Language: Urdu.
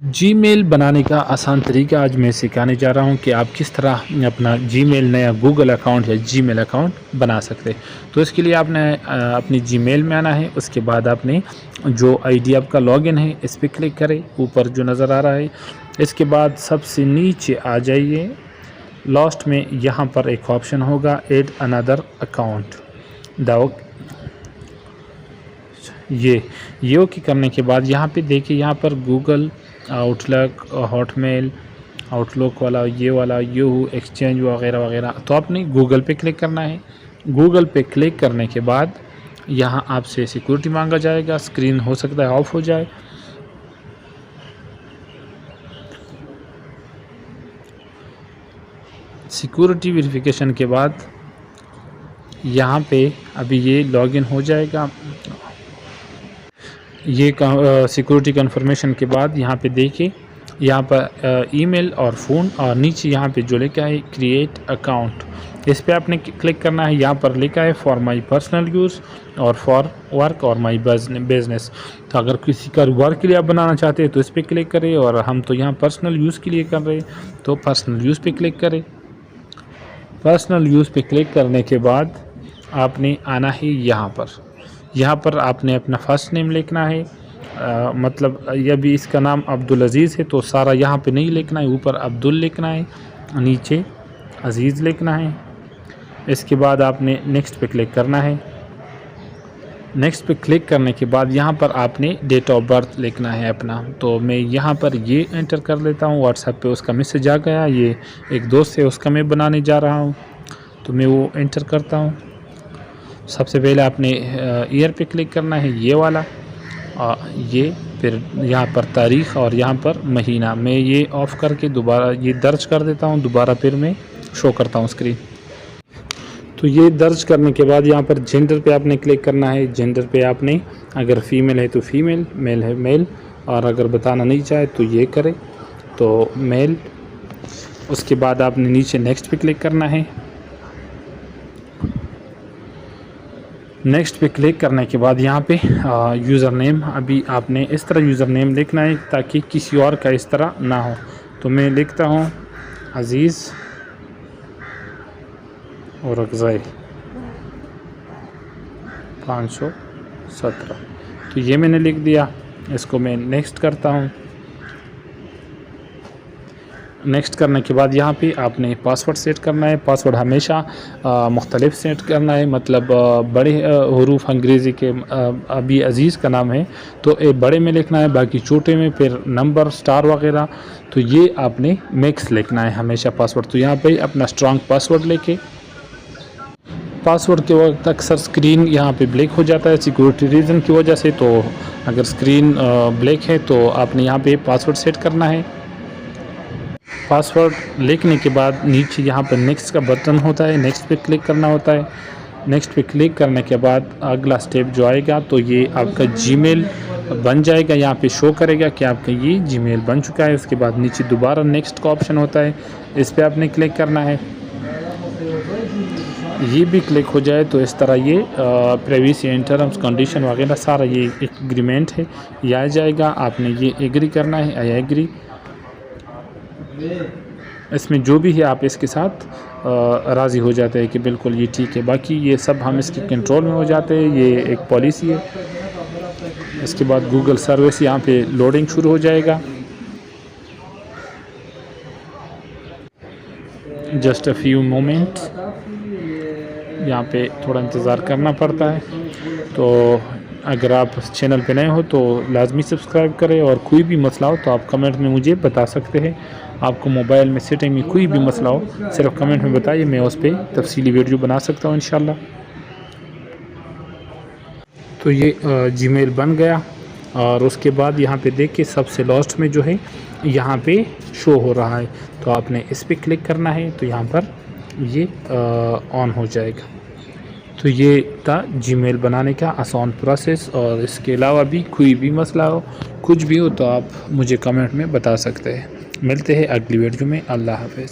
جی میل بنانے کا آسان طریقہ آج میں سکھانے جا رہا ہوں کہ آپ کس طرح اپنا جی میل نیا گوگل اکاؤنٹ یا جی میل اکاؤنٹ بنا سکتے. تو اس کے لیے آپ نے اپنی جی میل میں آنا ہے. اس کے بعد آپ نے جو آئی ڈی آپ کا لاگ ان ہے اس پہ کلک کریں, اوپر جو نظر آ رہا ہے. اس کے بعد سب سے نیچے آ جائیے, لاسٹ میں یہاں پر ایک آپشن ہوگا ایڈ اندر اکاؤنٹ. یہ اوکے کرنے کے بعد یہاں پہ دیکھیں, یہاں پر گوگل, آؤٹ لک, ہاٹ میل, آؤٹ لک والا, یہ والا, یوہو, ایکسچینج وغیرہ وغیرہ. تو آپ نے گوگل پہ کلک کرنا ہے. گوگل پہ کلک کرنے کے بعد یہاں آپ سے سیکورٹی مانگا جائے گا. اسکرین ہو سکتا ہے آف ہو جائے. سیکورٹی ویریفیکیشن کے بعد یہاں پہ ابھی یہ لاگ ان ہو جائے گا. یہ سیکورٹی کنفرمیشن کے بعد یہاں پہ دیکھیں, یہاں پر ای میل اور فون, اور نیچے یہاں پہ جو لکھا ہے کریٹ اکاؤنٹ, اس پہ آپ نے کلک کرنا ہے. یہاں پر لکھا ہے فار مائی پرسنل یوز اور فار ورک اور مائی بزنس. تو اگر کسی کاروبار کے لیے آپ بنانا چاہتے ہیں تو اس پہ کلک کریں, اور ہم تو یہاں پرسنل یوز کے لیے کر رہے ہیں تو پرسنل یوز پہ کلک کریں. پرسنل یوز پہ کلک کرنے کے بعد آپ نے آنا ہے یہاں پر آپ نے اپنا فرسٹ نیم لکھنا ہے. مطلب یہ بھی اس کا نام عبدالعزیز ہے تو سارا یہاں پہ نہیں لکھنا ہے, اوپر عبدال لکھنا ہے, نیچے عزیز لکھنا ہے. اس کے بعد آپ نے نیکسٹ پہ کلک کرنا ہے. نیکسٹ پہ کلک کرنے کے بعد یہاں پر آپ نے ڈیٹ آف برتھ لکھنا ہے اپنا. تو میں یہاں پر یہ انٹر کر لیتا ہوں. واٹس ایپ پہ اس کا میسج آ گیا, یہ ایک دوست ہے اس کا میں بنانے جا رہا ہوں, تو میں وہ انٹر کرتا ہوں. سب سے پہلے آپ نے ایئر پہ کلک کرنا ہے, یہ والا, یہ پھر یہاں پر تاریخ اور یہاں پر مہینہ. میں یہ آف کر کے دوبارہ یہ درج کر دیتا ہوں, دوبارہ پھر میں شو کرتا ہوں اسکرین. تو یہ درج کرنے کے بعد یہاں پر جینڈر پہ آپ نے کلک کرنا ہے. جینڈر پہ آپ نے اگر فیمیل ہے تو فیمیل, میل ہے میل, اور اگر بتانا نہیں چاہے تو یہ کرے تو میل. اس کے بعد آپ نے نیچے نیکسٹ پہ کلک کرنا ہے. نیکسٹ پہ کلک کرنے کے بعد یہاں پہ یوزر نیم, ابھی آپ نے اس طرح یوزر نیم لکھنا ہے تاکہ کسی اور کا اس طرح نہ ہو. تو میں لکھتا ہوں عزیز اور اغزائی 517. تو یہ میں نے لکھ دیا. اس کو میں نیکسٹ کرتا ہوں. نیکسٹ کرنے کے بعد یہاں پہ آپ نے پاسورڈ سیٹ کرنا ہے. پاسورڈ ہمیشہ مختلف سیٹ کرنا ہے, مطلب بڑے حروف انگریزی کے, ابھی عزیز کا نام ہے تو بڑے میں لکھنا ہے, باقی چھوٹے میں, پھر نمبر, سٹار وغیرہ. تو یہ آپ نے مکس لکھنا ہے ہمیشہ پاسورڈ. تو یہاں پہ اپنا اسٹرانگ پاسورڈ لے کے, پاسورڈ کے وقت اکثر اسکرین یہاں پہ بلیک ہو جاتا ہے سیکورٹی ریزن کی وجہ سے. تو اگر اسکرین بلیک ہے تو آپ نے یہاں پہ پاسورڈ سیٹ کرنا ہے. پاسورڈ لکھنے کے بعد نیچے یہاں پر نیکسٹ کا بٹن ہوتا ہے, نیکسٹ پہ کلک کرنا ہوتا ہے. نیکسٹ پہ کلک کرنے کے بعد اگلا سٹیپ جو آئے گا تو یہ آپ کا جی میل بن جائے گا. یہاں پہ شو کرے گا کہ آپ کا یہ جی میل بن چکا ہے. اس کے بعد نیچے دوبارہ نیکسٹ کا آپشن ہوتا ہے, اس پہ آپ نے کلک کرنا ہے. یہ بھی کلک ہو جائے تو اس طرح یہ پریویسی ٹرمز کنڈیشن وغیرہ سارا یہ ایک ایگریمنٹ ہے, یہ آ جائے گا. آپ نے یہ ایگری کرنا ہے, آئی ایگری. اس میں جو بھی ہے آپ اس کے ساتھ راضی ہو جاتے ہیں کہ بالکل یہ ٹھیک ہے. باقی یہ سب ہم اس کے کنٹرول میں ہو جاتے ہیں, یہ ایک پالیسی ہے. اس کے بعد گوگل سروس یہاں پہ لوڈنگ شروع ہو جائے گا. جسٹ اے فیو مومنٹ, یہاں پہ تھوڑا انتظار کرنا پڑتا ہے. تو اگر آپ چینل پہ نئے ہو تو لازمی سبسکرائب کریں, اور کوئی بھی مسئلہ ہو تو آپ کمنٹ میں مجھے بتا سکتے ہیں. آپ کو موبائل میں سیٹنگ میں کوئی بھی مسئلہ ہو صرف کمنٹ میں بتائیے, میں اس پہ تفصیلی ویڈیو بنا سکتا ہوں انشاءاللہ. تو یہ جی میل بن گیا, اور اس کے بعد یہاں پہ دیکھ کے سب سے لاسٹ میں جو ہے یہاں پہ شو ہو رہا ہے, تو آپ نے اس پہ کلک کرنا ہے. تو یہاں پر یہ آن ہو جائے گا. تو یہ تھا جی میل بنانے کا آسان پروسیس. اور اس کے علاوہ بھی کوئی بھی مسئلہ ہو, کچھ بھی ہو تو آپ مجھے کمنٹ میں بتا سکتے ہیں. ملتے ہیں اگلی ویڈیو میں. اللہ حافظ.